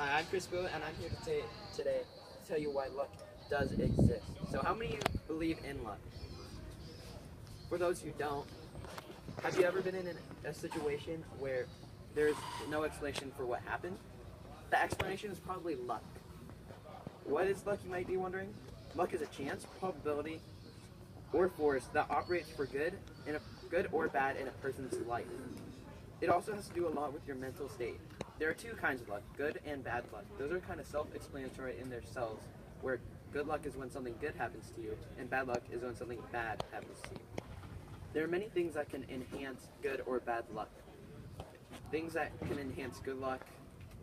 Hi, I'm Chris Boo, and I'm here today to tell you why luck does exist. So, how many of you believe in luck? For those who don't, have you ever been in a situation where there's no explanation for what happened? The explanation is probably luck. What is luck, you might be wondering? Luck is a chance, probability, or force that operates for good or bad in a person's life. It also has to do a lot with your mental state. There are two kinds of luck, good and bad luck. Those are kind of self-explanatory in themselves, where good luck is when something good happens to you, and bad luck is when something bad happens to you. There are many things that can enhance good or bad luck. Things that can enhance good luck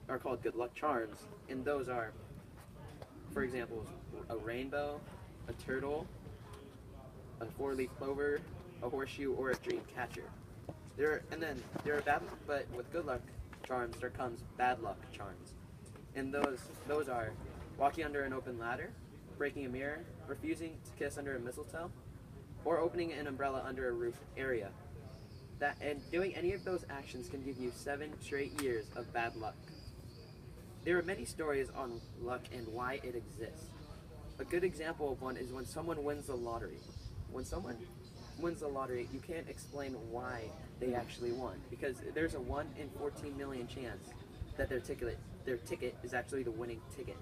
are called good luck charms, and those are, for example, a rainbow, a turtle, a four-leaf clover, a horseshoe, or a dream catcher. There are bad, but with good luck charms there comes bad luck charms, and those are walking under an open ladder, breaking a mirror, refusing to kiss under a mistletoe, or opening an umbrella under a roof area. And doing any of those actions can give you 7 straight years of bad luck. There are many stories on luck and why it exists. A good example of one is when someone wins the lottery. When someone wins the lottery, you can't explain why they actually won, because there's a 1 in 14 million chance that their ticket is actually the winning ticket.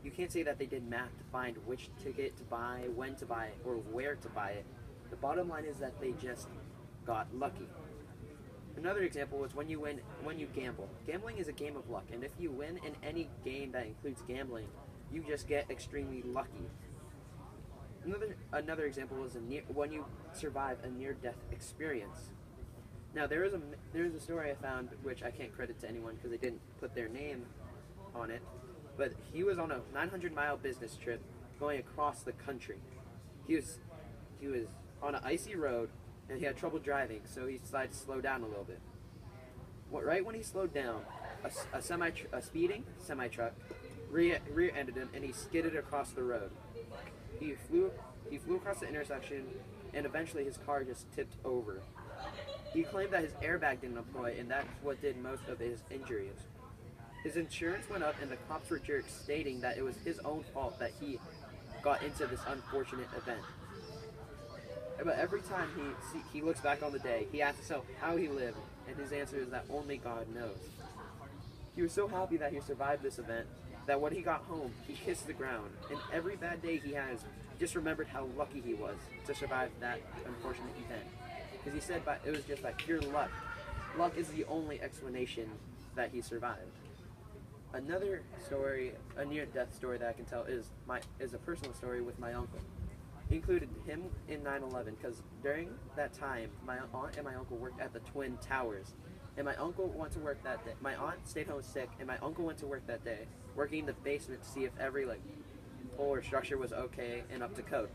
You can't say that they did math to find which ticket to buy, when to buy it, or where to buy it. The bottom line is that they just got lucky. Another example is when you gamble. Gambling is a game of luck, and if you win in any game that includes gambling, you just get extremely lucky. Another example is when you survive a near-death experience. Now there is a story I found which I can't credit to anyone because they didn't put their name on it, but he was on a 900-mile business trip going across the country. He was on an icy road and he had trouble driving, so he decided to slow down a little bit. Right when he slowed down, a speeding semi-truck rear-ended him and he skidded across the road. He flew across the intersection, and eventually his car just tipped over. He claimed that his airbag didn't deploy, and that's what did most of his injuries. His insurance went up, and the cops were jerks, stating that it was his own fault that he got into this unfortunate event. But every time he looks back on the day, he asks himself how he lived, and his answer is that only God knows. He was so happy that he survived this event that when he got home, he kissed the ground, and every bad day he has, just remembered how lucky he was to survive that unfortunate event. Because he said it was just by pure luck. Luck is the only explanation that he survived. Another story, a near-death story that I can tell is a personal story with my uncle. It included him in 9/11, because during that time, my aunt and my uncle worked at the Twin Towers. And my uncle went to work that day. My aunt stayed home sick, and my uncle went to work that day, working in the basement to see if every pole or structure was okay and up to code.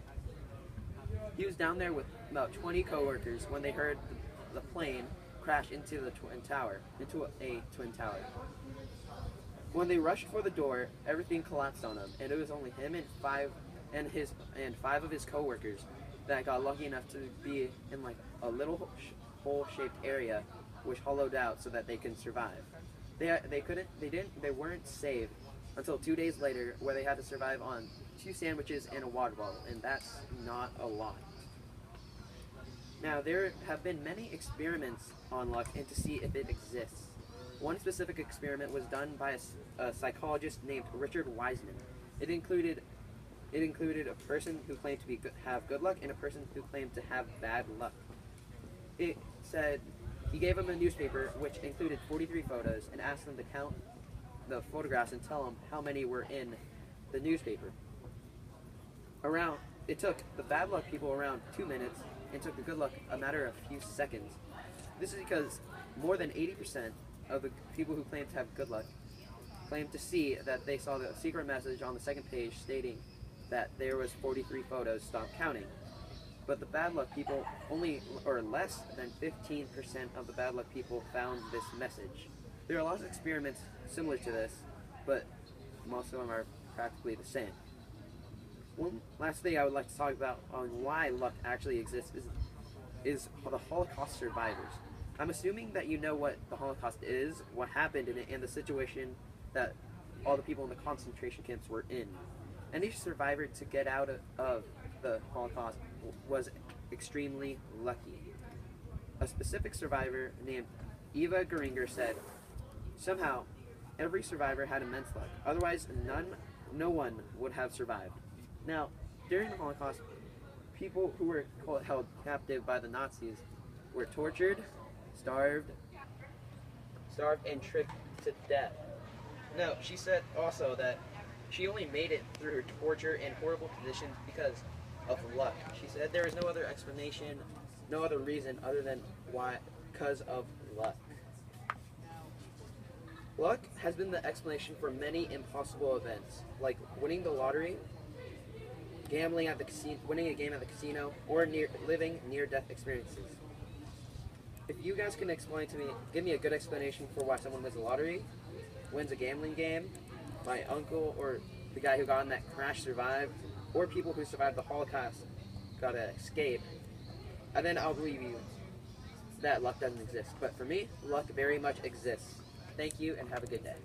He was down there with about 20 coworkers when they heard the plane crash into a twin tower. When they rushed for the door, everything collapsed on him, and it was only him and five of his coworkers that got lucky enough to be in a little hole-shaped area which hollowed out so that they could survive. They weren't saved until 2 days later, where they had to survive on 2 sandwiches and a water bottle, and that's not a lot. Now, there have been many experiments on luck and to see if it exists. One specific experiment was done by a psychologist named Richard Wiseman. It included a person who claimed to have good luck and a person who claimed to have bad luck. It said he gave them a newspaper which included 43 photos and asked them to count the photographs and tell them how many were in the newspaper. It took the bad luck people around 2 minutes and took the good luck a matter of a few seconds. This is because more than 80% of the people who claimed to have good luck claimed to see that they saw the secret message on the second page stating that there was 43 photos, stop counting. But the bad luck people, less than 15% of the bad luck people found this message. There are lots of experiments similar to this, but most of them are practically the same. One last thing I would like to talk about on why luck actually exists is the Holocaust survivors. I'm assuming that you know what the Holocaust is, what happened in it, and the situation that all the people in the concentration camps were in. Any survivor to get out of the Holocaust was extremely lucky. A specific survivor named Eva Geringer said, somehow, every survivor had immense luck. Otherwise, no one would have survived. Now, during the Holocaust, people who were held captive by the Nazis were tortured, starved, and tricked to death. No, she said also that she only made it through torture and horrible conditions because of luck. She said there is no other explanation, no other reason other than because of luck. Luck has been the explanation for many impossible events, like winning the lottery, gambling at the casino, winning a game at the casino, or living near-death experiences. If you guys can explain to me, give me a good explanation for why someone wins the lottery, wins a gambling game, my uncle or the guy who got in that crash survived, or people who survived the Holocaust got to escape, and then I'll believe you that luck doesn't exist. But for me, luck very much exists. Thank you and have a good day.